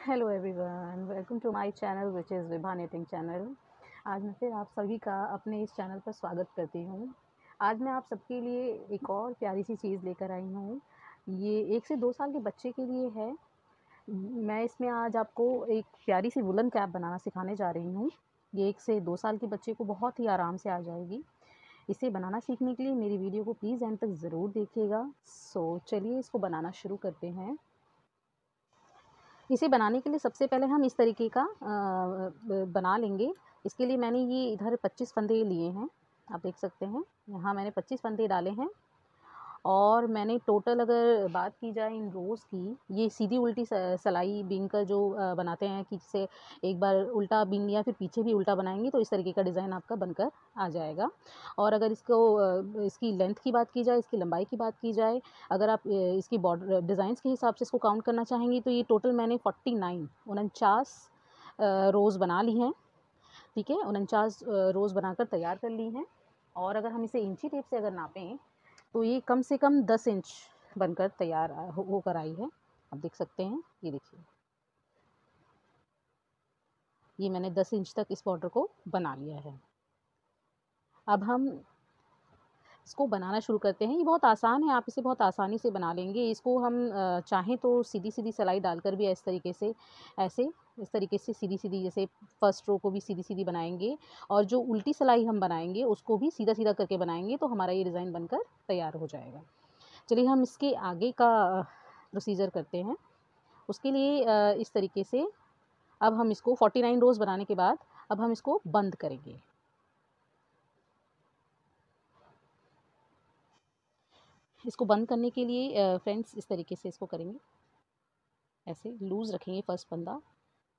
Hello everyone, welcome to my channel which is Vibha knitting channel. आज मैं फिर आप सभी का अपने इस चैनल पर स्वागत करती हूँ। आज मैं आप सबके लिए एक और प्यारी सी चीज़ लेकर आई हूँ। ये 1 से 2 साल के बच्चे के लिए है। मैं इसमें आज आपको एक प्यारी सी वुलन कैप बनाना सिखाने जा रही हूँ। ये 1 से 2 साल के बच्चे को बहुत ही आराम से आ जाएगी। इसे बनाना सीखने के लिए मेरी वीडियो को प्लीज़ एंड तक ज़रूर देखिएगा। सो चलिए इसको बनाना शुरू करते हैं। इसे बनाने के लिए सबसे पहले हम इस तरीके का बना लेंगे। इसके लिए मैंने ये इधर 25 फंदे लिए हैं, आप देख सकते हैं। यहाँ मैंने 25 फंदे डाले हैं और मैंने टोटल अगर बात की जाए इन रोज़ की, ये सीधी उल्टी सलाई बीन का जो बनाते हैं कि जिसे एक बार उल्टा बीन लिया फिर पीछे भी उल्टा बनाएंगे तो इस तरीके का डिज़ाइन आपका बनकर आ जाएगा। और अगर इसकी लेंथ की बात की जाए, इसकी लंबाई की बात की जाए, अगर आप इसकी बॉर्डर डिज़ाइंस के हिसाब से इसको काउंट करना चाहेंगी तो ये टोटल मैंने 49 रोज़ बना ली हैं। ठीक है, 49 रोज़ बनाकर तैयार कर ली हैं। और अगर हम इसे इंची टेप से अगर नापें तो ये कम से कम 10 इंच बनकर तैयार होकर आई है। आप देख सकते हैं, ये देखिए, ये मैंने 10 इंच तक इस बॉर्डर को बना लिया है। अब हम इसको बनाना शुरू करते हैं। ये बहुत आसान है, आप इसे बहुत आसानी से बना लेंगे। इसको हम चाहें तो सीधी-सीधी सिलाई डालकर भी इस तरीके से सीधी-सीधी, जैसे फर्स्ट रो को भी सीधी-सीधी बनाएँगे और जो उल्टी सिलाई हम बनाएँगे उसको भी सीधा-सीधा करके बनाएँगे तो हमारा ये डिज़ाइन बनकर तैयार हो जाएगा। चलिए हम इसके आगे का प्रोसीजर करते हैं। उसके लिए इस तरीके से अब हम इसको 49 रोज़ बनाने के बाद अब हम इसको बंद करेंगे। इसको बंद करने के लिए फ्रेंड्स इस तरीके से इसको करेंगे, ऐसे लूज़ रखेंगे फर्स्ट फंदा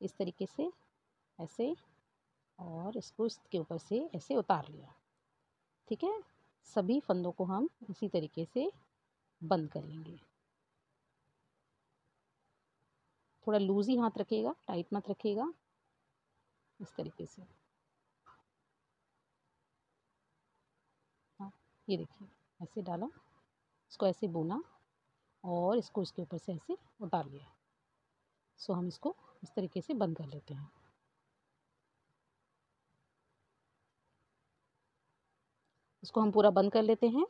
इस तरीके से, ऐसे, और इसको इसके ऊपर से ऐसे उतार लिया। ठीक है, सभी फंदों को हम इसी तरीके से बंद कर लेंगे। थोड़ा लूज़ ही हाथ रखिएगा, टाइट मत रखिएगा, इस तरीके से। हाँ, ये देखिए, ऐसे डाला, इसको ऐसे बुना और इसको इसके ऊपर से ऐसे उतार लिया। सो हम इसको इस तरीके से बंद कर लेते हैं। इसको हम पूरा बंद कर लेते हैं।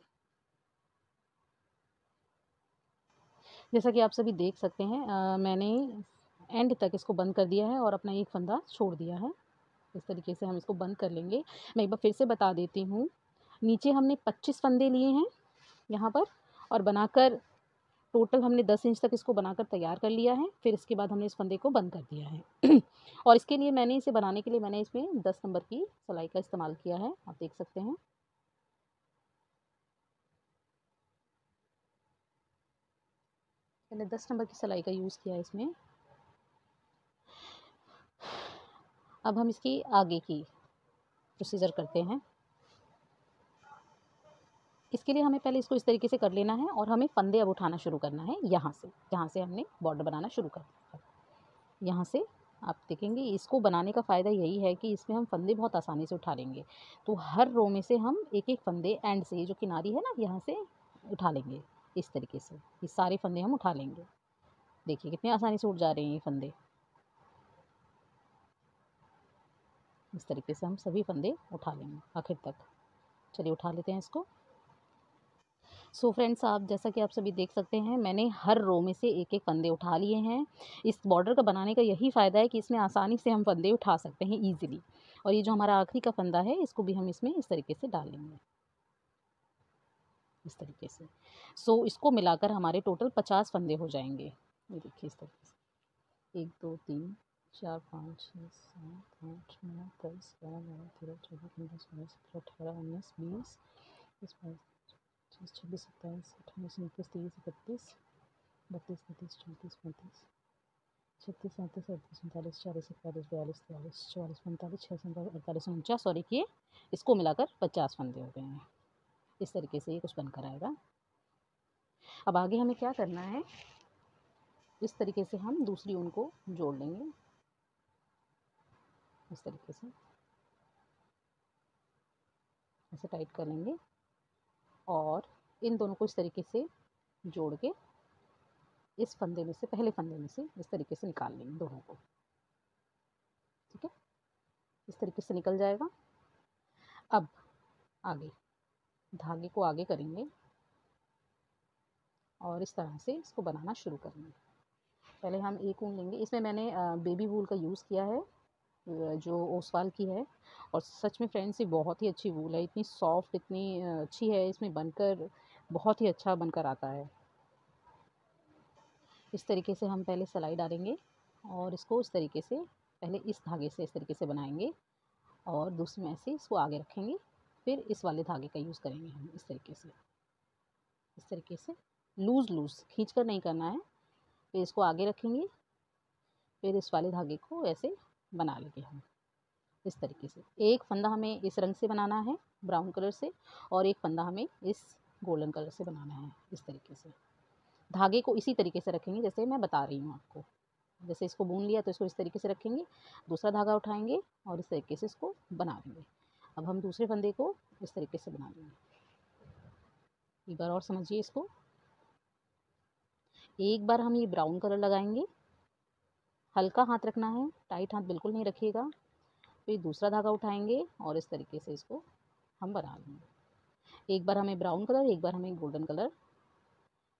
जैसा कि आप सभी देख सकते हैं, मैंने एंड तक इसको बंद कर दिया है और अपना एक फंदा छोड़ दिया है। इस तरीके से हम इसको बंद कर लेंगे। मैं एक बार फिर से बता देती हूँ, नीचे हमने 25 फंदे लिए हैं यहाँ पर और बनाकर टोटल हमने 10 इंच तक इसको बनाकर तैयार कर लिया है। फिर इसके बाद हमने इस फंदे को बंद कर दिया है और इसके लिए मैंने इसे बनाने के लिए मैंने इसमें 10 नंबर की सिलाई का इस्तेमाल किया है, आप देख सकते हैं। मैंने 10 नंबर की सिलाई का यूज़ किया है इसमें। अब हम इसकी आगे की प्रोसीजर करते हैं। इसके लिए हमें पहले इसको इस तरीके से कर लेना है और हमें फंदे अब उठाना शुरू करना है यहाँ से, जहाँ से हमने बॉर्डर बनाना शुरू कर दिया। यहाँ से आप देखेंगे, इसको बनाने का फ़ायदा यही है कि इसमें हम फंदे बहुत आसानी से उठा लेंगे। तो हर रो में से हम एक एक फंदे एंड से, जो किनारी है ना, यहाँ से उठा लेंगे। इस तरीके से ये सारे फंदे हम उठा लेंगे। देखिए कितने आसानी से उठ जा रहे हैं ये फंदे। इस तरीके से हम सभी फंदे उठा लेंगे आखिर तक। चलिए उठा लेते हैं इसको। सो फ्रेंड्स, आप जैसा कि आप सभी देख सकते हैं, मैंने हर रो में से एक एक फंदे उठा लिए हैं। इस बॉर्डर का बनाने का यही फ़ायदा है कि इसमें आसानी से हम फंदे उठा सकते हैं ईज़िली। और ये जो हमारा आखिरी का फंदा है, इसको भी हम इसमें इस तरीके से डाल लेंगे, इस तरीके से। सो इसको मिलाकर हमारे टोटल 50 फंदे हो जाएंगे। ये देखिए इस तरीके से, 1 2 3 4 5 6 7 8 9 10 11 12 13 14 15 16 17 18 19 20 21 22 26 27 28 29 30 31 32 33 34 35 36 37 38 39 40 41 42 43 44 45 46 47 48 49 और एक ये, इसको मिलाकर 50 फंदे हो गए हैं। इस तरीके से ये कुछ बनकर आएगा। अब आगे हमें क्या करना है, इस तरीके से हम दूसरी ऊन को जोड़ लेंगे, इस तरीके से ऐसे टाइट कर लेंगे और इन दोनों को इस तरीके से जोड़ के इस फंदे में से, पहले फंदे में से इस तरीके से निकाल लेंगे दोनों को। ठीक है, इस तरीके से निकल जाएगा। अब आगे धागे को आगे करेंगे और इस तरह से इसको बनाना शुरू करेंगे। पहले हम एक ऊन लेंगे, इसमें मैंने बेबी वूल का यूज़ किया है, जो ओसवाल की है। और सच में फ्रेंड्स ये बहुत ही अच्छी वूल है, इतनी सॉफ्ट, इतनी अच्छी है, इसमें बनकर बहुत ही अच्छा बनकर आता है। इस तरीके से हम पहले सिलाई डालेंगे और इसको इस तरीके से पहले इस धागे से इस तरीके से बनाएंगे और दूसरे में से इसको आगे रखेंगे, फिर इस वाले धागे का यूज़ करेंगे हम इस तरीके से लूज़ खींच कर नहीं करना है। फिर इसको आगे रखेंगे, फिर इस वाले धागे को ऐसे बना लेंगे हम इस तरीके से। एक फंदा हमें इस रंग से बनाना है, ब्राउन कलर से, और एक फंदा हमें इस गोल्डन कलर से बनाना है इस तरीके से। धागे को इसी तरीके से रखेंगे जैसे मैं बता रही हूँ आपको। जैसे इसको बुन लिया तो इसको इस तरीके से रखेंगे, दूसरा धागा उठाएंगे और इस तरीके से इसको बना लेंगे। अब हम दूसरे फंदे को इस तरीके से बना लेंगे। एक बार और समझिए इसको। एक बार हम ये ब्राउन कलर लगाएंगे, हल्का हाथ रखना है, टाइट हाथ बिल्कुल नहीं रखिएगा। फिर दूसरा धागा उठाएंगे और इस तरीके से इसको हम बना लेंगे। एक बार हमें ब्राउन कलर, एक बार हमें गोल्डन कलर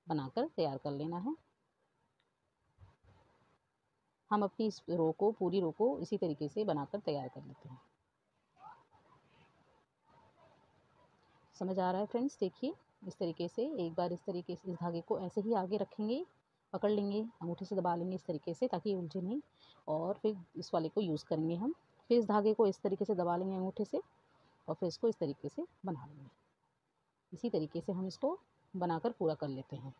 बनाकर तैयार कर लेना है। हम अपनी इस रो को, पूरी रो को इसी तरीके से बनाकर तैयार कर लेते हैं। समझ आ रहा है फ्रेंड्स? देखिए इस तरीके से, एक बार इस तरीके से इस धागे को ऐसे ही आगे रखेंगे, पकड़ लेंगे, अंगूठे से दबा लेंगे इस तरीके से ताकि उलझे नहीं, और फिर इस वाले को यूज़ करेंगे हम। फिर इस धागे को इस तरीके से दबा लेंगे अंगूठे से और फिर इसको इस तरीके से बना लेंगे। इसी तरीके से हम इसको बनाकर पूरा कर लेते हैं।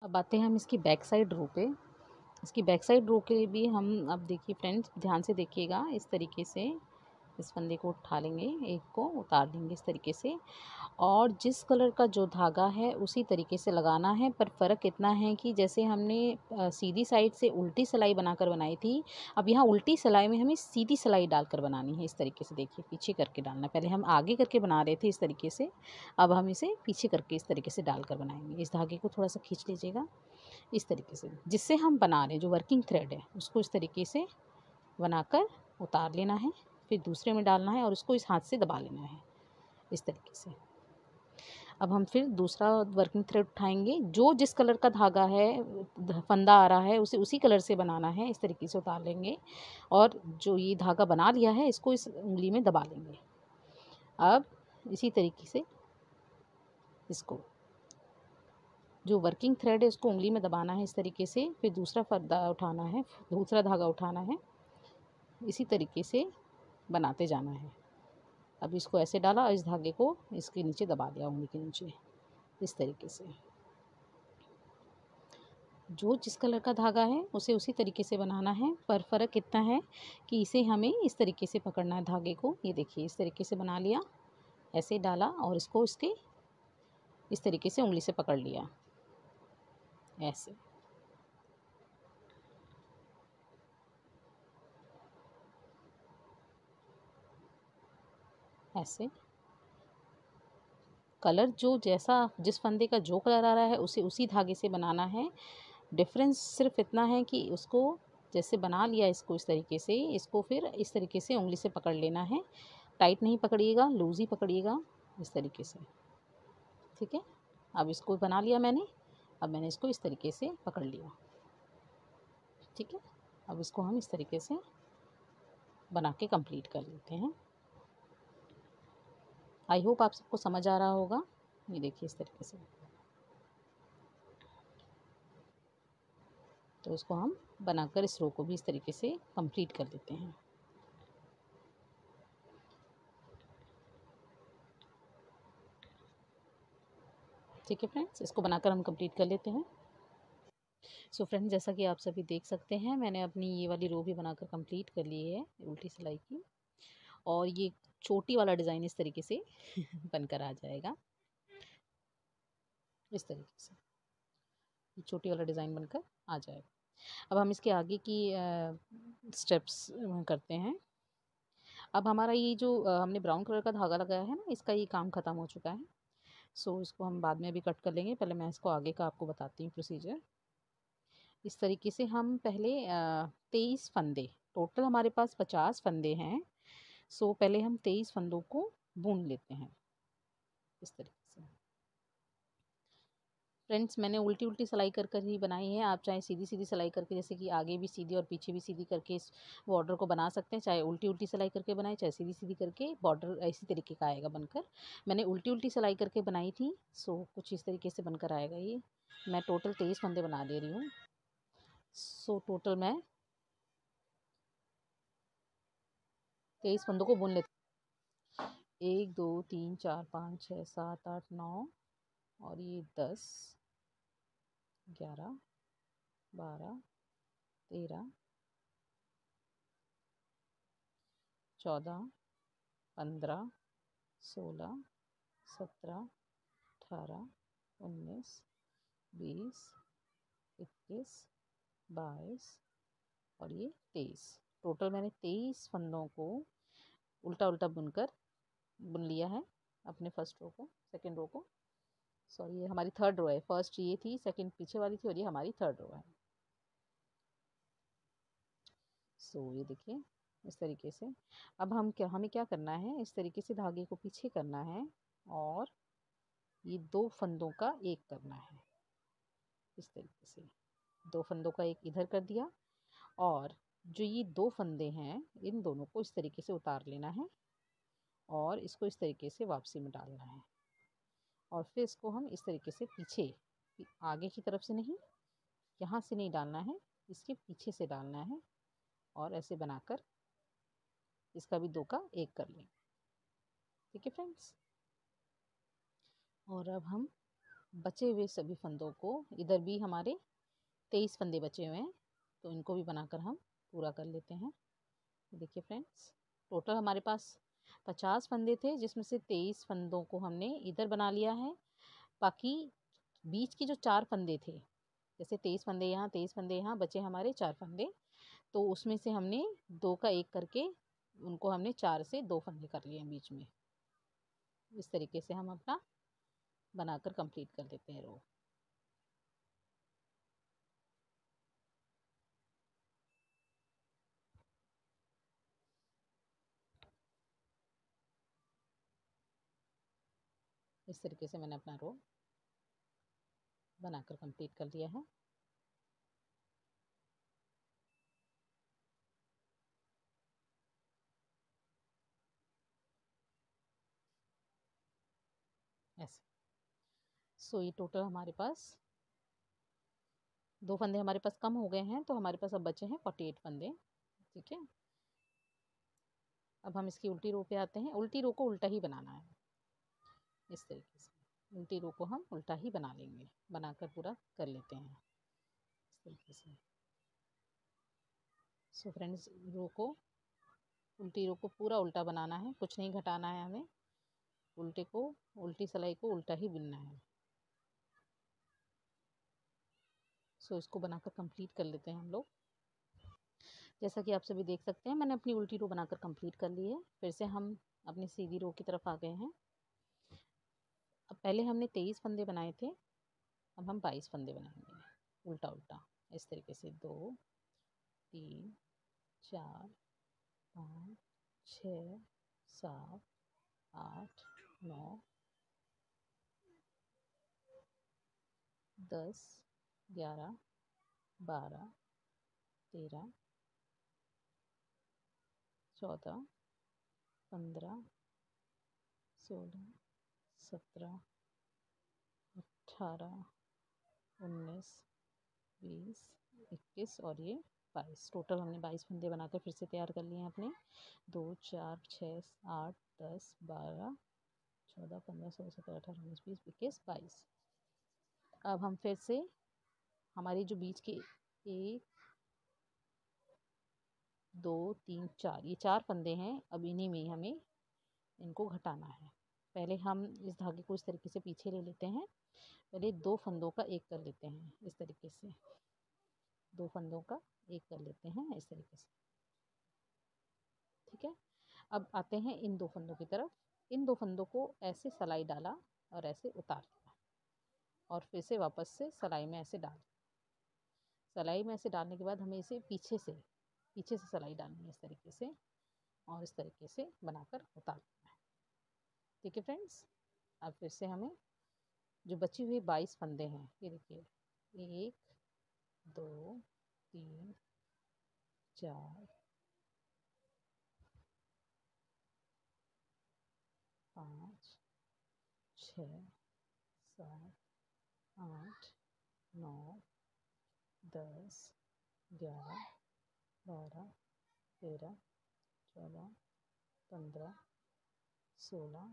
अब आते हैं हम इसकी बैक साइड रो पे। इसकी बैक साइड रो के लिए भी हम, अब देखिए फ्रेंड्स ध्यान से देखिएगा, इस तरीके से इस फंदे को उठा लेंगे, एक को उतार देंगे इस तरीके से, और जिस कलर का जो धागा है उसी तरीके से लगाना है। पर फ़र्क इतना है कि जैसे हमने सीधी साइड से उल्टी सिलाई बनाकर बनाई थी, अब यहाँ उल्टी सिलाई में हमें सीधी सिलाई डालकर बनानी है। इस तरीके से देखिए, पीछे करके डालना। पहले हम आगे करके बना रहे थे इस तरीके से, अब हम इसे पीछे करके इस तरीके से डालकर बनाएंगे। इस धागे को थोड़ा सा खींच लीजिएगा इस तरीके से, जिससे हम बना रहे हैं जो वर्किंग थ्रेड है उसको इस तरीके से बनाकर उतार लेना है, फिर दूसरे में डालना है और उसको इस हाथ से दबा लेना है इस तरीके से। अब हम फिर दूसरा वर्किंग थ्रेड उठाएंगे, जो जिस कलर का धागा है, फंदा आ रहा है, उसे उसी कलर से बनाना है। इस तरीके से उतार लेंगे और जो ये धागा बना लिया है इसको इस उंगली में दबा लेंगे। अब इसी तरीके से इसको, जो वर्किंग थ्रेड है उसको उंगली में दबाना है इस तरीके से, फिर दूसरा फंदा उठाना है, दूसरा धागा उठाना है, इसी तरीके से बनाते जाना है। अब इसको ऐसे डाला और इस धागे को इसके नीचे दबा दिया, उंगली के नीचे इस तरीके से। जो जिस कलर का धागा है उसे उसी तरीके से बनाना है, पर फ़र्क इतना है कि इसे हमें इस तरीके से पकड़ना है धागे को। ये देखिए इस तरीके से बना लिया, ऐसे डाला और इसको इसके इस तरीके से उंगली से पकड़ लिया ऐसे। ऐसे कलर जो जैसा, जिस फंदे का जो कलर आ रहा है उसे उसी धागे से बनाना है। डिफरेंस सिर्फ इतना है कि उसको जैसे बना लिया इसको इस तरीके से, इसको फिर इस तरीके से उंगली से पकड़ लेना है। टाइट नहीं पकड़िएगा, लूज़ ही पकड़िएगा इस तरीके से। ठीक है, अब इसको बना लिया मैंने, अब मैंने इसको इस तरीके से पकड़ लिया। ठीक है, अब इसको हम इस तरीके से बना के कंप्लीट कर लेते हैं। आई होप आप सबको समझ आ रहा होगा। ये देखिए इस तरीके से, तो इसको हम बनाकर इस रो को भी इस तरीके से कंप्लीट कर लेते हैं। ठीक है फ्रेंड्स, इसको बनाकर हम कंप्लीट कर लेते हैं। सो फ्रेंड्स, जैसा कि आप सभी देख सकते हैं, मैंने अपनी ये वाली रो भी बनाकर कंप्लीट कर ली है उल्टी सिलाई की, और ये चोटी वाला डिज़ाइन इस तरीके से बनकर आ जाएगा। इस तरीके से ये चोटी वाला डिज़ाइन बनकर आ जाएगा। अब हम इसके आगे की स्टेप्स करते हैं। अब हमारा ये जो हमने ब्राउन कलर का धागा लगाया है ना, इसका ये काम ख़त्म हो चुका है। सो इसको हम बाद में भी कट कर लेंगे, पहले मैं इसको आगे का आपको बताती हूँ प्रोसीजर। इस तरीके से हम पहले 23 फंदे, टोटल हमारे पास 50 फंदे हैं। सो पहले हम 23 फंदों को बुन लेते हैं इस तरीके से। फ्रेंड्स, मैंने उल्टी उल्टी सिलाई कर कर ही बनाई है। आप चाहे सीधी सीधी सिलाई करके, जैसे कि आगे भी सीधी और पीछे भी सीधी करके इस बॉर्डर को बना सकते हैं। चाहे उल्टी उल्टी सिलाई करके बनाए, चाहे सीधी सीधी करके, बॉर्डर इसी तरीके का आएगा बनकर। मैंने उल्टी उल्टी सिलाई करके बनाई थी, सो कुछ इस तरीके से बनकर आएगा ये। मैं टोटल 23 फंदे बना दे रही हूँ। सो टोटल मैं 23 फंदों को बुन लेती हूँ। 1 2 3 4 5 6 7 8 9 और ये 10 11 12 13 14 15 16 17 18 19 20 21 22 और ये 23। टोटल मैंने 23 फंदों को उल्टा उल्टा बुन लिया है अपने फर्स्ट रो को, सेकंड रो को। सॉरी, ये हमारी थर्ड रो है। फर्स्ट ये थी, सेकंड पीछे वाली थी और ये हमारी थर्ड रो है। सो ये देखिए इस तरीके से। अब हमें क्या करना है, इस तरीके से धागे को पीछे करना है और ये 2 फंदों का एक करना है इस तरीके से। 2 फंदों का एक इधर कर दिया और जो ये 2 फंदे हैं इन दोनों को इस तरीके से उतार लेना है और इसको इस तरीके से वापसी में डालना है। और फिर इसको हम इस तरीके से पीछे, आगे की तरफ से नहीं, यहाँ से नहीं डालना है, इसके पीछे से डालना है और ऐसे बनाकर इसका भी 2 का एक कर लें। ठीक है फ्रेंड्स। और अब हम बचे हुए सभी फंदों को, इधर भी हमारे 23 फंदे बचे हुए हैं, तो इनको भी बनाकर हम पूरा कर लेते हैं। देखिए फ्रेंड्स, टोटल हमारे पास 50 फंदे थे, जिसमें से 23 फंदों को हमने इधर बना लिया है। बाकी बीच के जो 4 फंदे थे, जैसे 23 फंदे यहाँ, 23 फंदे यहाँ, बचे हमारे 4 फंदे, तो उसमें से हमने 2 का एक करके उनको हमने 4 से 2 फंदे कर लिए हैं बीच में। इस तरीके से हम अपना बनाकर कंप्लीट कर देते हैं रो। इस तरीके से मैंने अपना रो बनाकर कंप्लीट कर लिया है। ऐसे। सो ये टोटल हमारे पास 2 फंदे हमारे पास कम हो गए हैं, तो हमारे पास अब बचे हैं 48 फंदे। ठीक है। अब हम इसकी उल्टी रो पे आते हैं। उल्टी रो को उल्टा ही बनाना है इस तरीके से। उल्टी रो को हम उल्टा ही बना लेंगे, बनाकर पूरा कर लेते हैं इस तरीके से। सो फ्रेंड्स, उल्टी रो को पूरा उल्टा बनाना है, कुछ नहीं घटाना है हमें। उल्टी सिलाई को उल्टा ही बुनना है। सो इसको बनाकर कंप्लीट कर लेते हैं हम लोग। जैसा कि आप सभी देख सकते हैं, मैंने अपनी उल्टी रो बनाकर कंप्लीट कर ली है। फिर से हम अपनी सीधी रो की तरफ आ गए हैं। अब पहले हमने 23 फंदे बनाए थे, अब हम 22 फंदे बनाएंगे उल्टा उल्टा इस तरीके से। 2 3 4 5 6 7 8 9 10 11 12 13 14 15 16 17 18 19 20 21 और ये 22। टोटल हमने 22 फंदे बनाकर फिर से तैयार कर लिए हैं अपने। 2 4 6 8 10 12 14 15 16 17 18 19 20 21 22। अब हम फिर से हमारी जो बीच के 1 2 3 4, ये 4 फंदे हैं, अब इन्हीं में हमें इनको घटाना है। पहले हम इस धागे को इस तरीके से पीछे ले लेते हैं। पहले 2 फंदों का एक कर लेते हैं इस तरीके से। 2 फंदों का एक कर लेते हैं इस तरीके से। ठीक है। अब आते हैं इन 2 फंदों की तरफ। इन 2 फंदों को ऐसे सिलाई डाला और ऐसे उतार दिया और फिर से वापस से सिलाई में ऐसे डाल। सिलाई में ऐसे डालने के बाद हमें इसे पीछे से सिलाई डालनी है इस तरीके से, और इस तरीके से बनाकर उतारना है। ठीक है फ्रेंड्स, अब फिर से हमें जो बची हुई 22 फंदे हैं, ये देखिए 1 2 3 4 5 6 7 8 9 10 11 12 13 14 15 16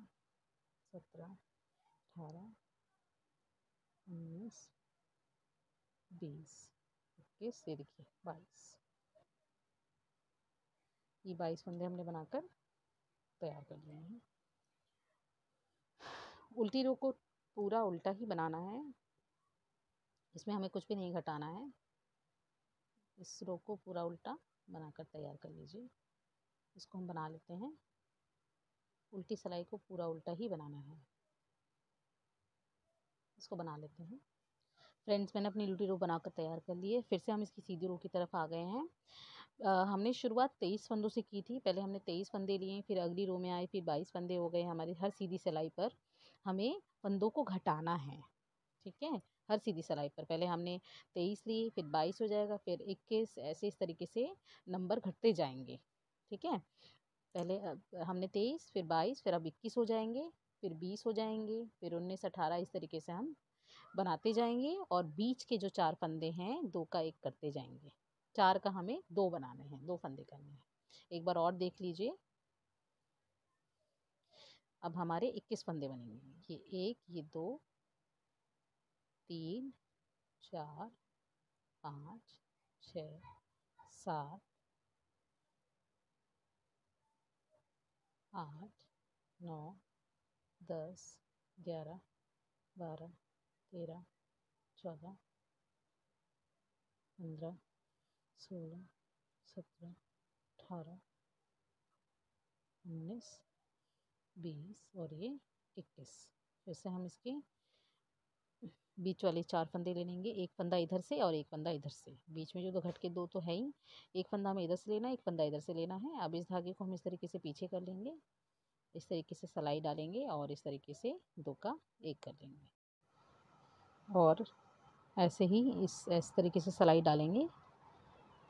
17 18 19 20 21, ये देखिए 22। ये 22 फंदे हमने बनाकर तैयार कर लिए हैं। उल्टी रो को पूरा उल्टा ही बनाना है, इसमें हमें कुछ भी नहीं घटाना है। इस रो को पूरा उल्टा बनाकर तैयार कर लीजिए। इसको हम बना लेते हैं। उल्टी सिलाई को पूरा उल्टा ही बनाना है, इसको बना लेते हैं। फ्रेंड्स, मैंने अपनी उल्टी रो बनाकर तैयार कर ली है। फिर से हम इसकी सीधी रो की तरफ आ गए हैं। हमने शुरुआत 23 फंदों से की थी। पहले हमने 23 फंदे लिए, फिर अगली रो में आए, फिर 22 फंदे हो गए हमारी हर सीधी सिलाई पर। हमें फंदों को घटाना है, ठीक है। हर सीधी सिलाई पर पहले हमने 23 ली, फिर 22 हो जाएगा, फिर 21, ऐसे इस तरीके से नंबर घटते जाएंगे, ठीक है। पहले हमने 23, फिर 22, फिर अब 21 हो जाएंगे, फिर 20 हो जाएंगे, फिर 19, 18, इस तरीके से हम बनाते जाएंगे। और बीच के जो 4 फंदे हैं 2 का 1 करते जाएंगे। 4 का हमें 2 बनाने हैं, 2 फंदे करने हैं। एक बार और देख लीजिए। अब हमारे 21 फंदे बनेंगे। ये 1, ये 2, 3, 4, 5, 6, 7, 8, 9, 10, 11, 12, 13, 14, 15, 16, 17, 18, 19, 20 और ये 21। फिर से हम इसके बीच वाले 4 फंदे ले लेंगे। एक फंदा इधर से और एक फंदा इधर से। बीच में जो 2 घट के 2 तो है ही। एक फंदा हमें इधर से लेना है, एक फंदा इधर से लेना है। अब इस धागे को हम इस तरीके से पीछे कर लेंगे, इस तरीके से सिलाई डालेंगे और इस तरीके से 2 का 1 कर लेंगे। और ऐसे ही इस तरीके से सिलाई डालेंगे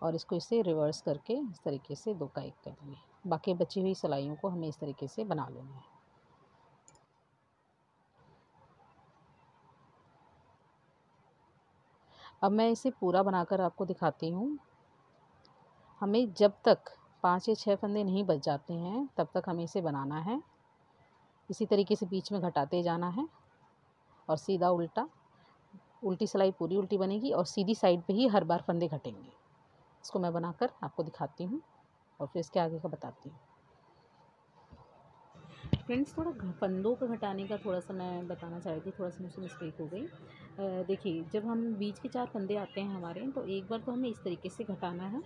और इसको इसे रिवर्स करके इस तरीके से 2 का 1 कर लेंगे। बाकी बची हुई सिलाइयों को हमें इस तरीके से बना लेना है। अब मैं इसे पूरा बनाकर आपको दिखाती हूँ। हमें जब तक 5 या 6 फंदे नहीं बच जाते हैं तब तक हमें इसे बनाना है। इसी तरीके से बीच में घटाते जाना है और सीधा उल्टा, उल्टी सिलाई पूरी उल्टी बनेगी और सीधी साइड पे ही हर बार फंदे घटेंगे। इसको मैं बनाकर आपको दिखाती हूँ और फिर इसके आगे का बताती हूँ। फ्रेंड्स, थोड़ा फंदों को घटाने का थोड़ा सा मैं बताना चाह रही थी, थोड़ा सा मुझसे मिस्टेक हो गई। देखिए, जब हम बीच के 4 फंदे आते हैं हमारे, तो एक बार तो हमें इस तरीके से घटाना है,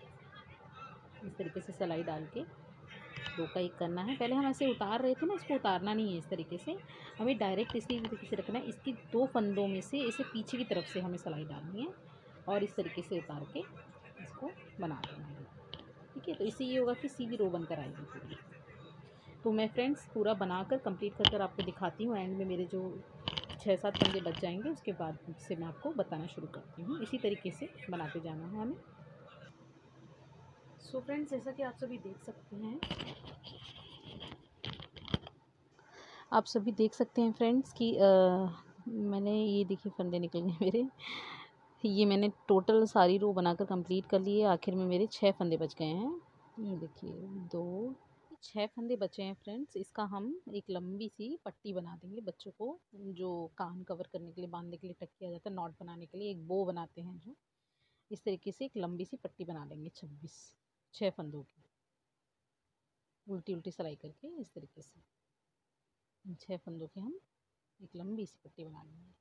इस तरीके से सिलाई डाल के 2 का 1 करना है। पहले हम ऐसे उतार रहे थे ना, इसको उतारना नहीं है। इस तरीके से हमें डायरेक्ट इसी तरीके से रखना है। इसकी 2 फंदों में से इसे पीछे की तरफ से हमें सिलाई डालनी है और इस तरीके से उतार के इसको बना देना है, ठीक है। तो इससे ये होगा कि सीधी रो बनकर आएगी पूरी। तो मैं फ्रेंड्स पूरा बनाकर कंप्लीट कर आपको दिखाती हूँ। एंड में मेरे जो 6-7 फंदे बच जाएंगे उसके बाद से मैं आपको बताना शुरू करती हूँ। इसी तरीके से बनाते जाना है हमें। सो फ्रेंड्स, जैसा कि आप सभी देख सकते हैं, फ्रेंड्स कि मैंने ये देखिए फंदे निकल गए मेरे। ये मैंने टोटल सारी रो बनाकर कंप्लीट कर ली है। आखिर में मेरे 6 फंदे बच गए हैं। ये देखिए 2, 6 फंदे बचे हैं फ्रेंड्स। इसका हम एक लंबी सी पट्टी बना देंगे। बच्चों को जो कान कवर करने के लिए, बांधने के लिए टक किया जाता है, नॉट बनाने के लिए एक बो बनाते हैं, जो इस तरीके से एक लंबी सी पट्टी बना लेंगे 6 फंदों की, उल्टी उल्टी सिलाई करके इस तरीके से 6 फंदों की हम एक लंबी सी पट्टी बना लेंगे।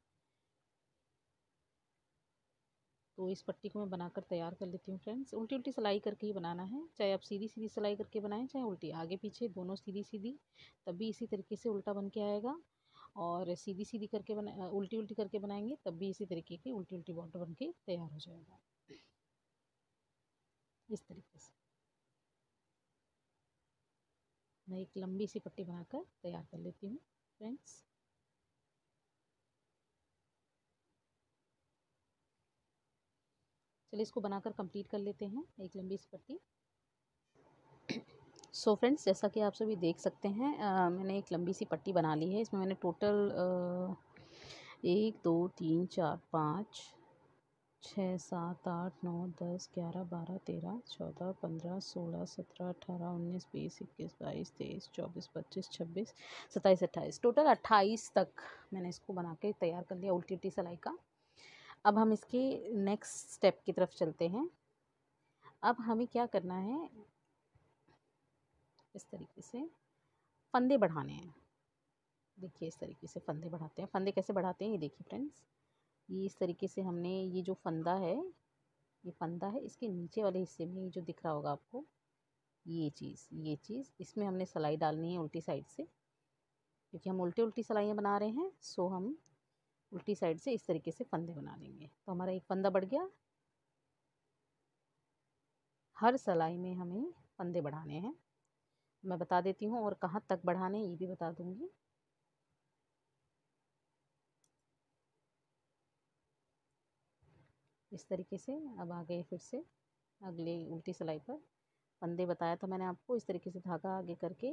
तो इस पट्टी को मैं बनाकर तैयार कर लेती हूँ फ्रेंड्स। उल्टी उल्टी सिलाई करके ही बनाना है, चाहे आप सीधी सीधी सिलाई करके बनाएं, चाहे उल्टी, आगे पीछे दोनों सीधी सीधी, तब भी इसी तरीके से उल्टा बन के आएगा। और सीधी सीधी करके उल्टी उल्टी करके बनाएंगे तब भी इसी तरीके की उल्टी उल्टी बॉर्डर बन के तैयार हो जाएगा। इस तरीके से मैं एक लंबी सी पट्टी बनाकर तैयार कर लेती हूँ फ्रेंड्स। चलिए इसको बनाकर कंप्लीट कर लेते हैं, एक लंबी सी पट्टी। सो फ्रेंड्स, जैसा कि आप सभी देख सकते हैं मैंने एक लंबी सी पट्टी बना ली है। इसमें मैंने टोटल 1 2 3 4 5 6 7 8 9 10 11 12 13 14 15 16 17 18 19 20 21 22 23 24 25 26 27 28 टोटल 28 तक मैंने इसको बना के तैयार कर लिया उल्टी उल्टी सिलाई का। अब हम इसके नेक्स्ट स्टेप की तरफ चलते हैं। अब हमें क्या करना है, इस तरीके से फंदे बढ़ाने हैं। देखिए इस तरीके से फंदे बढ़ाते हैं। फंदे कैसे बढ़ाते हैं ये देखिए फ्रेंड्स, ये इस तरीके से हमने ये जो फंदा है, ये फंदा है, इसके नीचे वाले हिस्से में ये जो दिख रहा होगा आपको, ये चीज़ इसमें हमने सिलाई डालनी है उल्टी साइड से, क्योंकि हम उल्टी उल्टी सिलाइयाँ बना रहे हैं। सो हम उल्टी साइड से इस तरीके से फंदे बना लेंगे। तो हमारा एक फंदा बढ़ गया। हर सिलाई में हमें फंदे बढ़ाने हैं। मैं बता देती हूँ और कहाँ तक बढ़ाने ये भी बता दूँगी। इस तरीके से अब आगे फिर से अगले उल्टी सिलाई पर फंदे बताया था मैंने आपको। इस तरीके से धागा आगे करके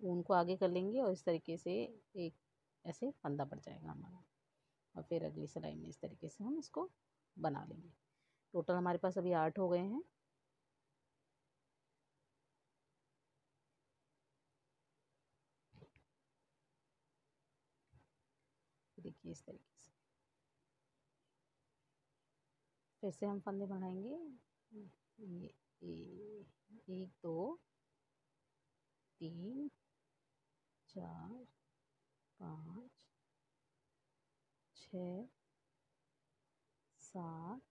ऊन को आगे कर लेंगे और इस तरीके से एक ऐसे फंदा बढ़ जाएगा हमारा। और फिर अगली सिलाई में इस तरीके से हम इसको बना लेंगे। टोटल हमारे पास अभी 8 हो गए हैं। देखिए इस तरीके से फिर से हम फंदे बढ़ाएंगे। ये 1 2 3 4 5 6 7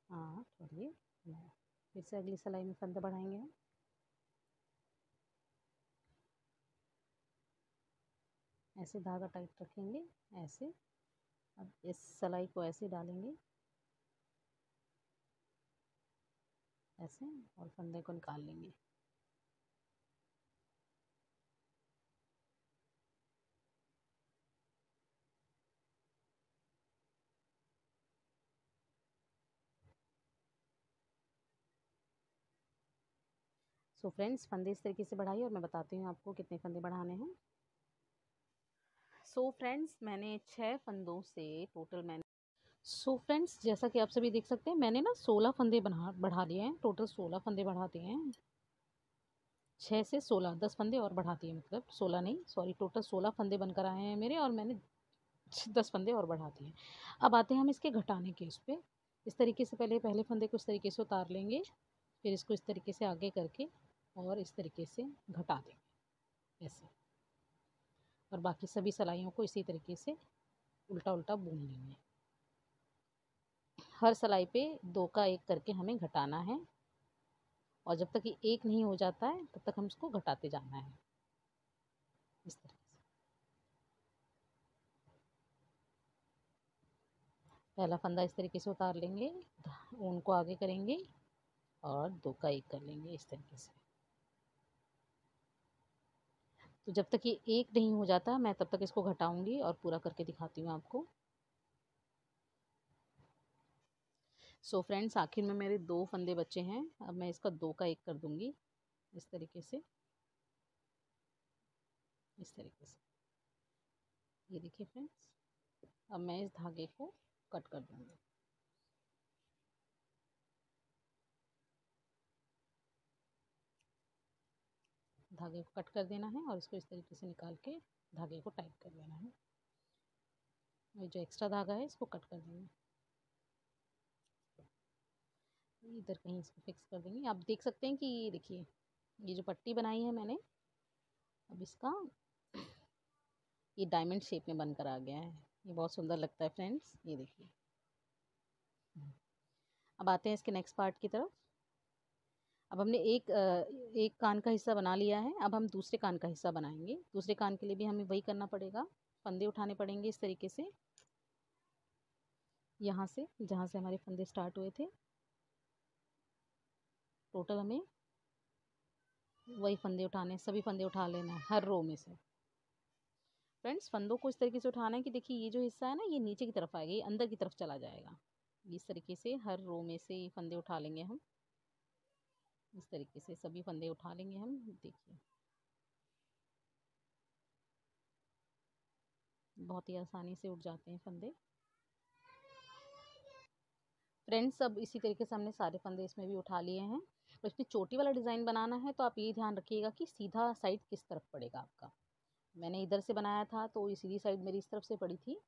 8 और ये 9। फिर से अगली सिलाई में फंदे बढ़ाएंगे हम। ऐसे धागा टाइट रखेंगे ऐसे। अब इस सिलाई को ऐसे डालेंगे ऐसे और फंदे को निकाल लेंगे। सो फ्रेंड्स, फंदे इस तरीके से बढ़ाइए और मैं बताती हूँ आपको कितने फंदे बढ़ाने हैं। सो फ्रेंड्स, मैंने 6 फंदों से टोटल सो फ्रेंड्स, जैसा कि आप सभी देख सकते हैं मैंने ना 16 फंदे बढ़ा लिए हैं। टोटल 16 फंदे बढ़ा दिए हैं। 6 से 16 10 फंदे और बढ़ा दिए, मतलब 16 नहीं सॉरी, टोटल 16 फंदे बनकर आए हैं मेरे और मैंने 10 फंदे और बढ़ा दिए। अब आते हैं हम इसके घटाने के उस पे। इस तरीके से पहले फंदे को इस तरीके से उतार लेंगे, फिर इसको इस तरीके से आगे करके और इस तरीके से घटा देंगे ऐसे। और बाकी सभी सिलाइयों को इसी तरीके से उल्टा उल्टा बुन लेंगे। हर सिलाई पे 2 का 1 करके हमें घटाना है और जब तक ये 1 नहीं हो जाता है तब तक हम इसको घटाते जाना है इस तरीके से। पहला फंदा इस तरीके से उतार लेंगे, ऊन को आगे करेंगे और 2 का 1 कर लेंगे इस तरीके से। तो जब तक ये 1 नहीं हो जाता मैं तब तक इसको घटाऊंगी और पूरा करके दिखाती हूँ आपको। सो फ्रेंड्स, आखिर में मेरे 2 फंदे बचे हैं। अब मैं इसका 2 का 1 कर दूंगी इस तरीके से, इस तरीके से। ये देखिए फ्रेंड्स, अब मैं इस धागे को कट कर दूंगी। धागे को कट कर देना है और इसको इस तरीके से निकाल के धागे को टाइट कर देना है। और जो एक्स्ट्रा धागा है इसको कट कर देंगे, इधर कहीं इसको फिक्स कर देंगे। आप देख सकते हैं कि ये देखिए, ये जो पट्टी बनाई है मैंने, अब इसका ये डायमंड शेप में बनकर आ गया है। ये बहुत सुंदर लगता है फ्रेंड्स, ये देखिए। अब आते हैं इसके नेक्स्ट पार्ट की तरफ। अब हमने एक कान का हिस्सा बना लिया है। अब हम दूसरे कान का हिस्सा बनाएंगे। दूसरे कान के लिए भी हमें वही करना पड़ेगा, फंदे उठाने पड़ेंगे इस तरीके से। यहाँ से जहाँ से हमारे फंदे स्टार्ट हुए थे, टोटल हमें वही फंदे उठाने, सभी फंदे उठा लेना है हर रो में से। फ्रेंड्स, फंदों को इस तरीके से उठाना है कि देखिए ये जो हिस्सा है ना, ये नीचे की तरफ आएगा, ये अंदर की तरफ चला जाएगा। इस तरीके से हर रो में से ये फंदे उठा लेंगे हम। इस तरीके से सभी फंदे उठा लेंगे हम। देखिए बहुत ही आसानी से उठ जाते हैं फंदे। फ्रेंड्स, अब इसी तरीके से हमने सारे फंदे इसमें भी उठा लिए हैं। और इसमें चोटी वाला डिज़ाइन बनाना है तो आप ये ध्यान रखिएगा कि सीधा साइड किस तरफ पड़ेगा आपका। मैंने इधर से बनाया था तो ये सीधी साइड मेरी इस तरफ से पड़ी थी।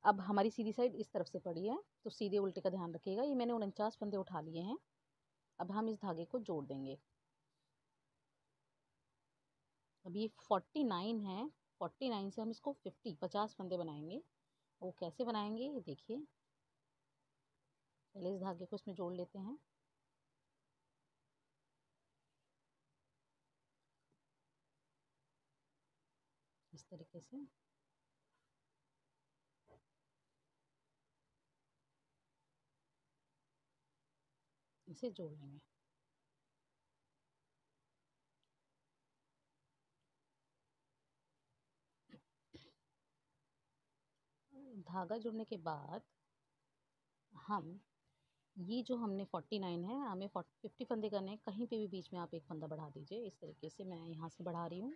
अब हमारी सीधी साइड इस तरफ से पड़ी है, तो सीधे उल्टे का ध्यान रखिएगा। ये मैंने 49 फंदे उठा लिए हैं। अब हम इस धागे को जोड़ देंगे। अब ये 49 है, 49 से हम इसको 50 फंदे बनाएंगे। वो कैसे बनाएंगे ये देखिए। पहले इस धागे को इसमें जोड़ लेते हैं। इस तरीके से इसे जोड़ लेंगे। धागा जुड़ने के बाद हम ये जो हमने 49 है, हमें 50 फंदे करने हैं। कहीं पे भी बीच में आप एक फंदा बढ़ा दीजिए। इस तरीके से मैं यहाँ से बढ़ा रही हूँ।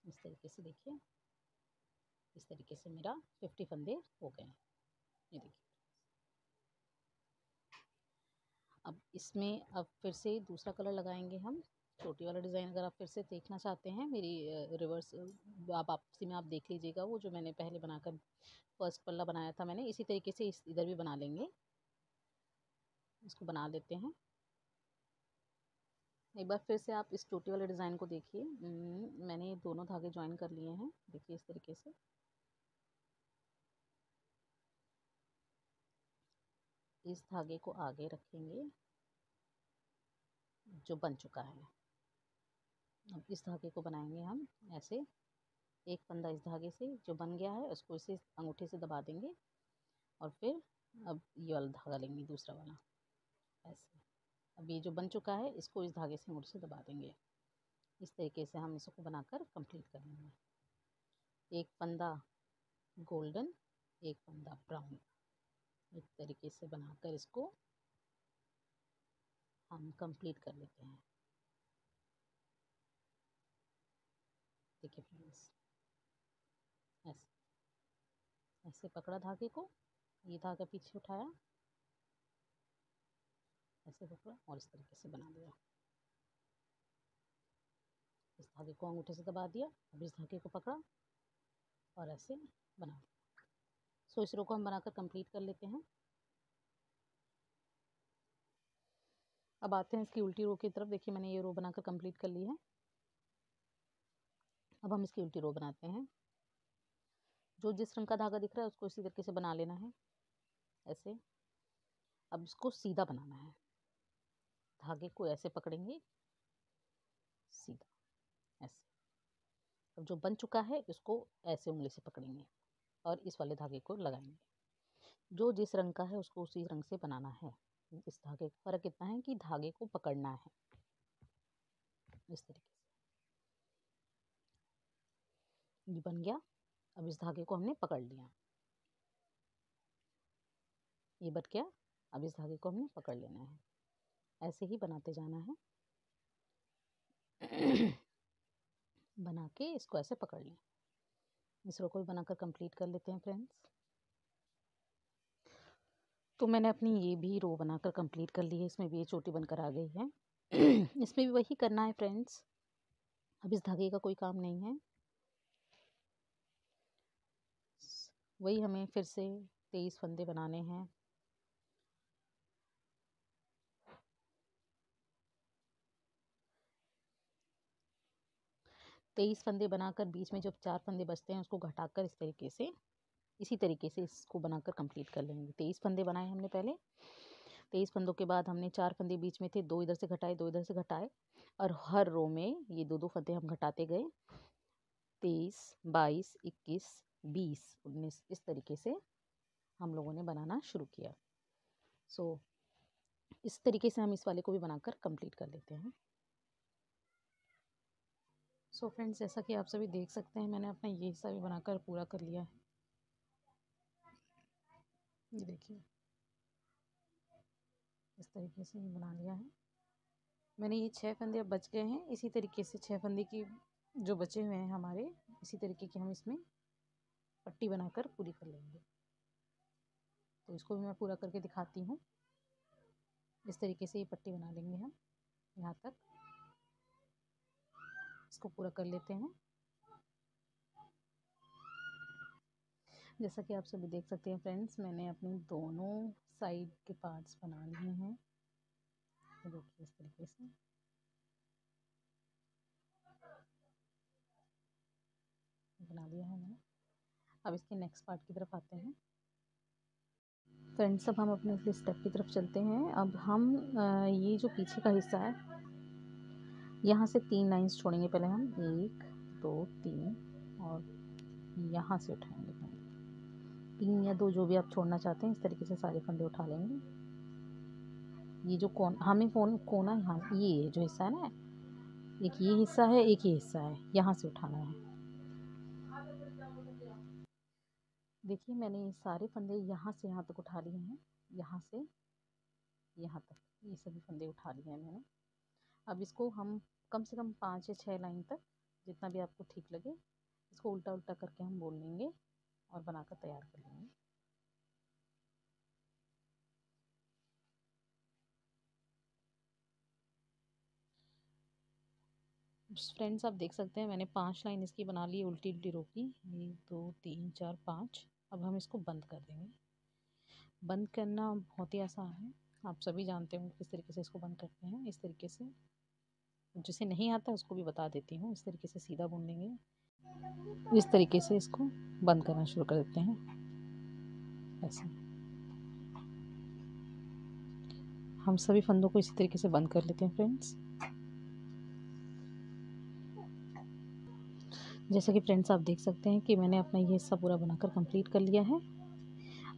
इस तरीके से देखिए, इस तरीके से मेरा 50 फंदे हो गए हैं। ये देखिए। अब इसमें अब फिर से दूसरा कलर लगाएंगे हम। छोटी वाला डिज़ाइन अगर आप फिर से देखना चाहते हैं, मेरी रिवर्स आप वापसी में आप देख लीजिएगा। वो जो मैंने पहले बनाकर फर्स्ट पल्ला बनाया था मैंने, इसी तरीके से इधर भी बना लेंगे। इसको बना लेते हैं। एक बार फिर से आप इस चोटी वाले डिज़ाइन को देखिए। मैंने दोनों धागे ज्वाइन कर लिए हैं। देखिए इस तरीके से इस धागे को आगे रखेंगे जो बन चुका है। अब इस धागे को बनाएंगे हम ऐसे। एक फंदा इस धागे से जो बन गया है उसको इसे अंगूठे से दबा देंगे। और फिर अब ये वाला धागा लेंगे, दूसरा वाला, ऐसे। अब ये जो बन चुका है इसको इस धागे से अंगूठे से दबा देंगे। इस तरीके से हम इसको बनाकर कंप्लीट कर लेंगे। एक फंदा गोल्डन, एक फंदा ब्राउन, इस तरीके से बनाकर इसको हम कंप्लीट कर लेते हैं। देखिए फ्रेंड्स, ऐसे ऐसे पकड़ा धागे को, ये धागा पीछे उठाया, ऐसे पकड़ा और इस तरीके से बना दिया। इस धागे को अंगूठे से दबा दिया। अब इस धागे को पकड़ा और ऐसे बना दिया। सो इस रो को हम बनाकर कंप्लीट कर लेते हैं। अब आते हैं इसकी उल्टी रो की तरफ। देखिए मैंने ये रो बनाकर कंप्लीट कर ली है। अब हम इसकी उल्टी रो बनाते हैं। जो जिस रंग का धागा दिख रहा है उसको इसी तरीके से बना लेना है, ऐसे। अब इसको सीधा बनाना है। धागे को ऐसे पकड़ेंगे, सीधा, ऐसे। अब जो बन चुका है इसको ऐसे उंगली से पकड़ेंगे और इस वाले धागे को लगाएंगे। जो जिस रंग का है उसको उसी रंग से बनाना है। इस धागे का फ़र्क इतना है कि धागे को पकड़ना है इस तरीके से। ये बन गया। अब इस धागे को हमने पकड़ लिया, ये बन गया। अब इस धागे को हमने पकड़ लेना है। ऐसे ही बनाते जाना है। बना के इसको ऐसे पकड़ लें। इस रो को भी बनाकर कंप्लीट कर लेते हैं फ्रेंड्स। तो मैंने अपनी ये भी रो बनाकर कंप्लीट कर ली है। इसमें भी ये चोटी बनकर आ गई है। इसमें भी वही करना है फ्रेंड्स। अब इस धागे का कोई काम नहीं है। वही हमें फिर से 23 फंदे बनाने हैं। तेईस फंदे बनाकर बीच में जब 4 फंदे बचते हैं उसको घटाकर इस तरीके से, इसी तरीके से इसको बनाकर कंप्लीट कर लेंगे। 23 फंदे बनाए हमने पहले। 23 फंदों के बाद हमने 4 फंदे बीच में थे, 2 इधर से घटाए, 2 इधर से घटाए और हर रो में ये 2-2 फंदे हम घटाते गए। 23, 22, 21, 20, 19, इस तरीके से हम लोगों ने बनाना शुरू किया। सो इस तरीके से हम इस वाले को भी बनाकर कंप्लीट कर लेते हैं। सो फ्रेंड्स, जैसा कि आप सभी देख सकते हैं, मैंने अपना ये हिस्सा भी बनाकर पूरा कर लिया है। ये देखिए, इस तरीके से ये बना लिया है मैंने। ये 6 फंदे अब बच गए हैं। इसी तरीके से 6 फंदे की जो बचे हुए हैं हमारे, इसी तरीके की हम इसमें पट्टी बनाकर पूरी कर लेंगे। तो इसको भी मैं पूरा करके दिखाती हूँ। इस तरीके से ये पट्टी बना लेंगे हम यहाँ तक। इसको पूरा कर लेते हैं। जैसा कि आप सभी देख सकते हैं फ्रेंड्स, मैंने अपने दोनों साइड के पार्ट्स बना लिए हैं। देखिए इस तरीके से बना लिया है मैंने। अब इसके नेक्स्ट पार्ट की तरफ आते हैं। फ्रेंड्स, अब हम अपने अगले स्टेप की तरफ चलते हैं। अब हम ये जो पीछे का हिस्सा है, यहाँ से 3 लाइंस छोड़ेंगे। पहले हम 1 2 3 और यहाँ से उठाएंगे फंदे। 3 या 2 जो भी आप छोड़ना चाहते हैं, इस तरीके से सारे फंदे उठा लेंगे। ये जो हमें कोना यहाँ, ये जो हिस्सा है ना, एक ये हिस्सा है, एक ये हिस्सा है, यहाँ से उठाना है। देखिए, मैंने ये सारे फंदे यहाँ से यहाँ तक उठा लिए हैं। यहाँ से यहाँ तक ये सभी फंदे उठा लिए हैं मैंने। अब इसको हम कम से कम 5 या 6 लाइन तक, जितना भी आपको ठीक लगे, इसको उल्टा उल्टा करके हम बोल लेंगे और बनाकर तैयार कर लेंगे। फ्रेंड्स, आप देख सकते हैं मैंने 5 लाइन इसकी बना ली उल्टी उल्टी रो की। 1 2 3 4 5। अब हम इसको बंद कर देंगे। बंद करना बहुत ही आसान है, आप सभी जानते होंगे किस तरीके से इसको बंद करते हैं। इस तरीके से, जिसे नहीं आता उसको भी बता देती हूँ। इस तरीके से सीधा बुन लेंगे। इस तरीके से इसको बंद करना शुरू कर देते हैं। ऐसे हम सभी फंदों को इसी तरीके से बंद कर लेते हैं फ्रेंड्स। जैसा कि फ्रेंड्स आप देख सकते हैं कि मैंने अपना ये हिस्सा पूरा बनाकर कंप्लीट कर लिया है।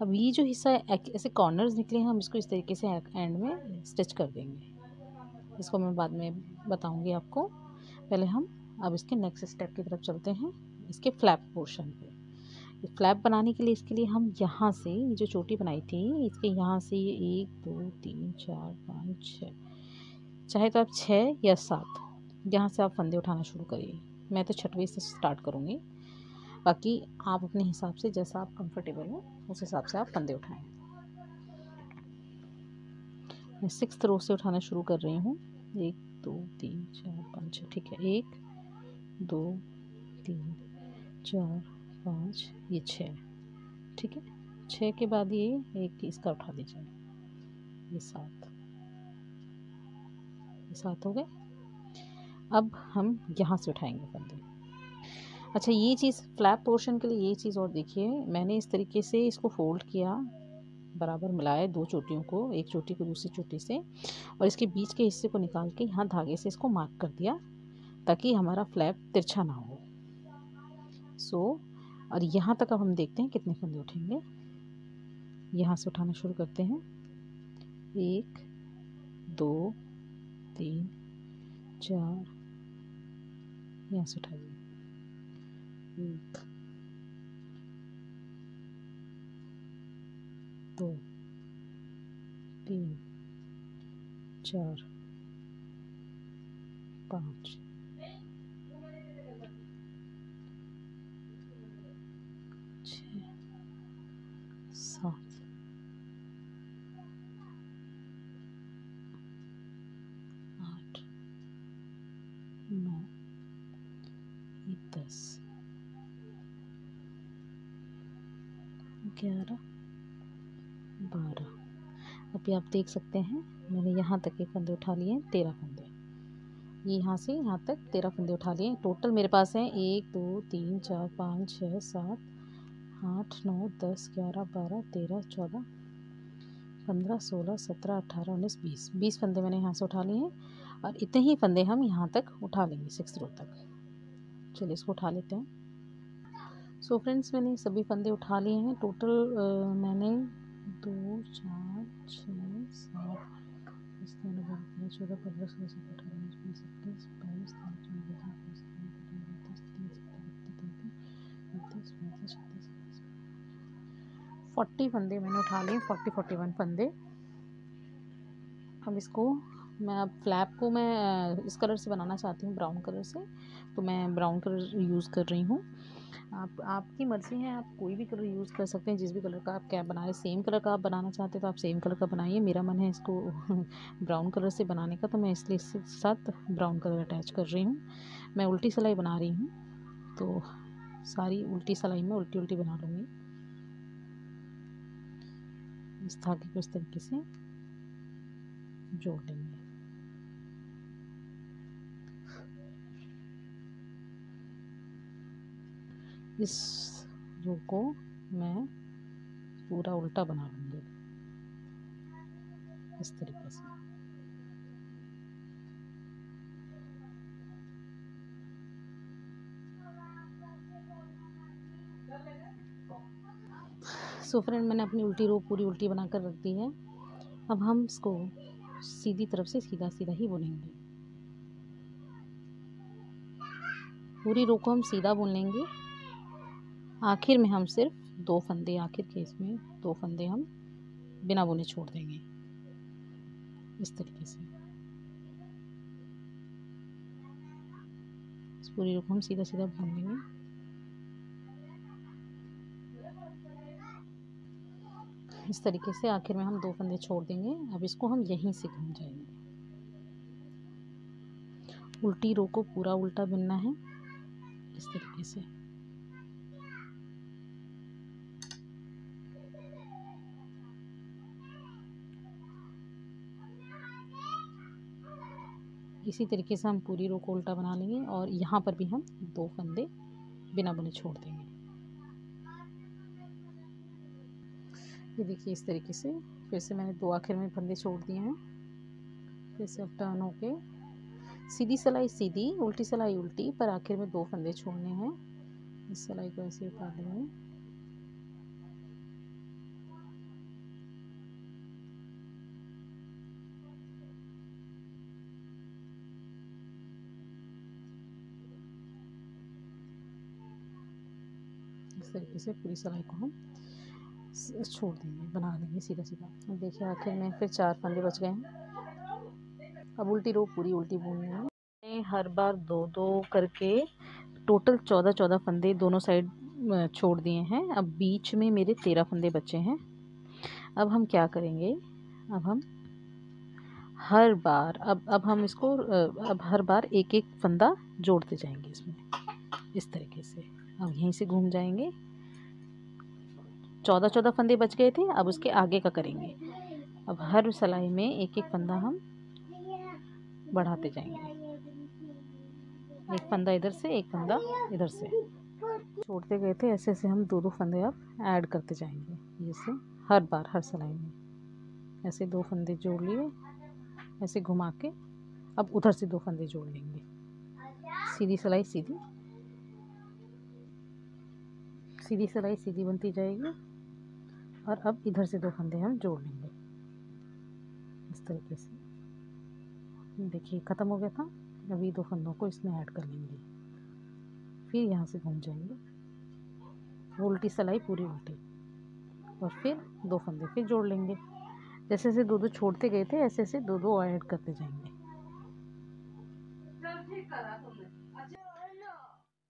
अब ये जो हिस्सा ऐसे कॉर्नर्स निकले हैं, हम इसको इस तरीके से एंड में स्टिच कर देंगे। इसको मैं बाद में बताऊंगी आपको। पहले हम अब इसके नेक्स्ट स्टेप की तरफ चलते हैं, इसके फ्लैप पोर्शन पे। फ्लैप बनाने के लिए, इसके लिए हम यहाँ से ये जो चोटी बनाई थी, इसके यहाँ से ये 1 2 3 4 5 6, चाहे तो आप 6 या 7 यहाँ से आप फंदे उठाना शुरू करिए। मैं तो 6वें से स्टार्ट करूँगी, बाकी आप अपने हिसाब से जैसा आप कंफर्टेबल हो उस हिसाब से आप फंदे उठाएं। मैं 6th रो से उठाना शुरू कर रही हूँ। 1 2 3 4 5 6, ठीक है। 1 2 3 4 5, ये 6, ठीक है। 6 के बाद ये एक इसका उठा दीजिए, ये 7, ये 7 हो गए। अब हम यहाँ से उठाएंगे फंदे। अच्छा, ये चीज़ फ्लैप पोर्शन के लिए ये चीज़ और देखिए, मैंने इस तरीके से इसको फोल्ड किया, बराबर मिलाया 2 चोटियों को, एक चोटी को दूसरी चोटी से, और इसके बीच के हिस्से को निकाल के यहाँ धागे से इसको मार्क कर दिया, ताकि हमारा फ्लैप तिरछा ना हो। और यहाँ तक अब हम देखते हैं कितने फंदे उठेंगे। यहाँ से उठाना शुरू करते हैं। 1 2 3 4, यहाँ से उठाइए। 1 2 3 4 5 6 7 8 9 10 11 12। अभी आप देख सकते हैं मैंने यहाँ तक के फंदे उठा लिए हैं, 13 फंदे। ये यहाँ से यहाँ तक 13 फंदे उठा लिए। टोटल मेरे पास हैं 1 2 3 4 5 6 7 8 9 10 11 12 13 14 15 16 17 18 19 20 फंदे मैंने यहाँ से उठा लिए हैं, और इतने ही फंदे हम यहाँ तक उठा लेंगे 6th रो तक। चलिए इसको उठा लेते हैं। सो फ्रेंड्स, मैंने सभी फंदे उठा लिए हैं। टोटल मैंने 2 4 6 7 14 15 16 17 18 19 20 21 22 23 24 40 फंदे मैंने उठा लिए। 41 फंदे। अब इसको मैं फ्लैप को मैं इस कलर से बनाना चाहती हूँ, ब्राउन कलर से, तो मैं ब्राउन कलर यूज़ कर रही हूँ। आपकी मर्ज़ी है, आप कोई भी कलर यूज़ कर सकते हैं। जिस भी कलर का आप कैप बना रहे हैं, सेम कलर का आप बनाना चाहते हैं तो आप सेम कलर का बनाइए। मेरा मन है इसको ब्राउन कलर से बनाने का, तो मैं इसलिए इसके साथ ब्राउन कलर अटैच कर रही हूँ। मैं उल्टी सिलाई बना रही हूँ, तो सारी उल्टी सिलाई में उल्टी उल्टी बना लूँगी। इस धागे को इस तरीके से जोड़ लेंगे। इस रो को मैं पूरा उल्टा बना लूँगी इस तरीके से। सो फ्रेंड, मैंने अपनी उल्टी रो पूरी उल्टी बनाकर रख दी है। अब हम इसको सीधी तरफ से सीधा सीधा ही बुनेंगे। पूरी रो को हम सीधा बुन लेंगे। आखिर में हम सिर्फ 2 फंदे, आखिर के इसमें 2 फंदे हम बिना बुने छोड़ देंगे इस तरीके से। इस पूरी रो को हम सीधा सीधा बुन लेंगे। इस तरीके से आखिर में हम 2 फंदे छोड़ देंगे। अब इसको हम यहीं से घूम जाएंगे। उल्टी रो को पूरा उल्टा बुनना है इस तरीके से। इसी तरीके से हम पूरी रो को उल्टा बना लेंगे और यहाँ पर भी हम 2 फंदे बिना बुने छोड़ देंगे। ये देखिए, इस तरीके से फिर से मैंने 2 आखिर में फंदे छोड़ दिए हैं। फिर से अब टर्न होके सीधी सिलाई सीधी, उल्टी सिलाई उल्टी, पर आखिर में 2 फंदे छोड़ने हैं। इस सिलाई को ऐसे उतार लेंगे। इस तरीके से पूरी सिलाई को हम छोड़ देंगे, बना लेंगे सीधा सीधा। अब देखिए, आखिर में फिर 4 फंदे बच गए हैं। अब उल्टी रो पूरी उल्टी बुननी है। हर बार 2-2 करके टोटल 14-14 फंदे दोनों साइड छोड़ दिए हैं। अब बीच में मेरे 13 फंदे बचे हैं। अब हम क्या करेंगे, अब हम हर बार अब हम इसको अब हर बार एक एक फंदा जोड़ते जाएंगे इसमें इस तरीके से। अब यहीं से घूम जाएंगे। 14-14 फंदे बच गए थे, अब उसके आगे का करेंगे। अब हर सिलाई में एक एक फंदा हम बढ़ाते जाएंगे। एक फंदा इधर से, एक फंदा इधर से छोड़ते गए थे, ऐसे ऐसे हम 2-2 फंदे अब ऐड करते जाएंगे। जैसे हर बार हर सिलाई में ऐसे 2 फंदे जोड़ लिए, ऐसे घुमा के अब उधर से 2 फंदे जोड़ लेंगे। सीधी सिलाई सीधी, सीधी सिलाई सीधी बनती जाएगी। और अब इधर से 2 फंदे हम जोड़ लेंगे इस तरीके से। देखिए, ख़त्म हो गया था। अभी 2 फंदों को इसमें ऐड कर लेंगे। फिर यहाँ से घूम जाएंगे, उल्टी सिलाई पूरी उल्टी, और फिर 2 फंदे फिर जोड़ लेंगे। जैसे जैसे 2-2 छोड़ते गए थे, ऐसे ऐसे 2-2 ऐड करते जाएंगे।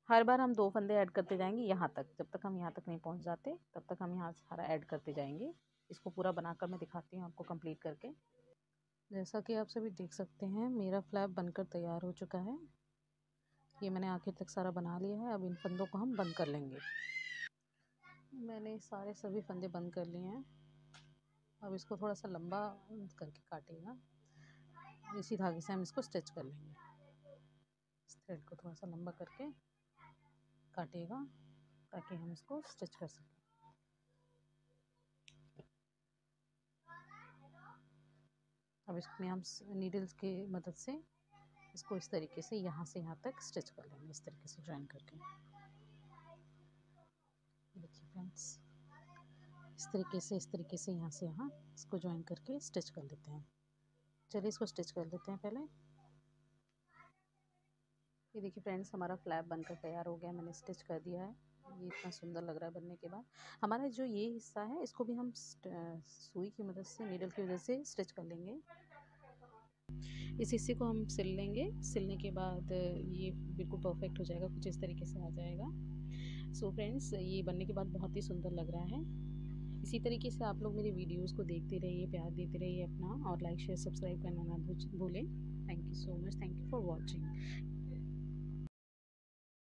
हर बार हम 2 फंदे ऐड करते जाएंगे यहाँ तक। जब तक हम यहाँ तक नहीं पहुँच जाते, तब तक हम यहाँ सारा ऐड करते जाएंगे। इसको पूरा बनाकर मैं दिखाती हूँ आपको कंप्लीट करके। जैसा कि आप सभी देख सकते हैं, मेरा फ्लैप बनकर तैयार हो चुका है। ये मैंने आखिर तक सारा बना लिया है। अब इन फंदों को हम बंद कर लेंगे। मैंने सारे सभी फंदे बंद कर लिए हैं। अब इसको थोड़ा सा लंबा करके काटिएगा। इसी धागे से हम इसको स्टिच कर लेंगे। इस थ्रेड को थोड़ा सा लंबा करके काटिएगा ताकि हम इसको स्टिच कर सकें। अब इसमें हम नीडल्स की मदद से इसको इस तरीके से यहाँ से यहाँ तक स्टिच कर लेंगे, इस तरीके से जॉइन करके। देखिए फ्रेंड्स, इस तरीके से यहाँ से यहाँ इसको ज्वाइन करके स्टिच कर लेते हैं। चलिए इसको स्टिच कर लेते हैं पहले। ये देखिए फ्रेंड्स, हमारा फ्लैप बनकर तैयार हो गया, मैंने स्टिच कर दिया है। ये इतना सुंदर लग रहा है बनने के बाद। हमारा जो ये हिस्सा है इसको भी हम सुई की मदद से, नीडल की मदद से स्टिच कर लेंगे। इस हिस्से को हम सिल लेंगे। सिलने के बाद ये बिल्कुल परफेक्ट हो जाएगा, कुछ इस तरीके से आ जाएगा। सो फ्रेंड्स, ये बनने के बाद बहुत ही सुंदर लग रहा है। इसी तरीके से आप लोग मेरे वीडियोस को देखते रहिए, प्यार देते रहिए अपना, और लाइक शेयर सब्सक्राइब करना ना भूलें। Thank you so much, thank you for watching.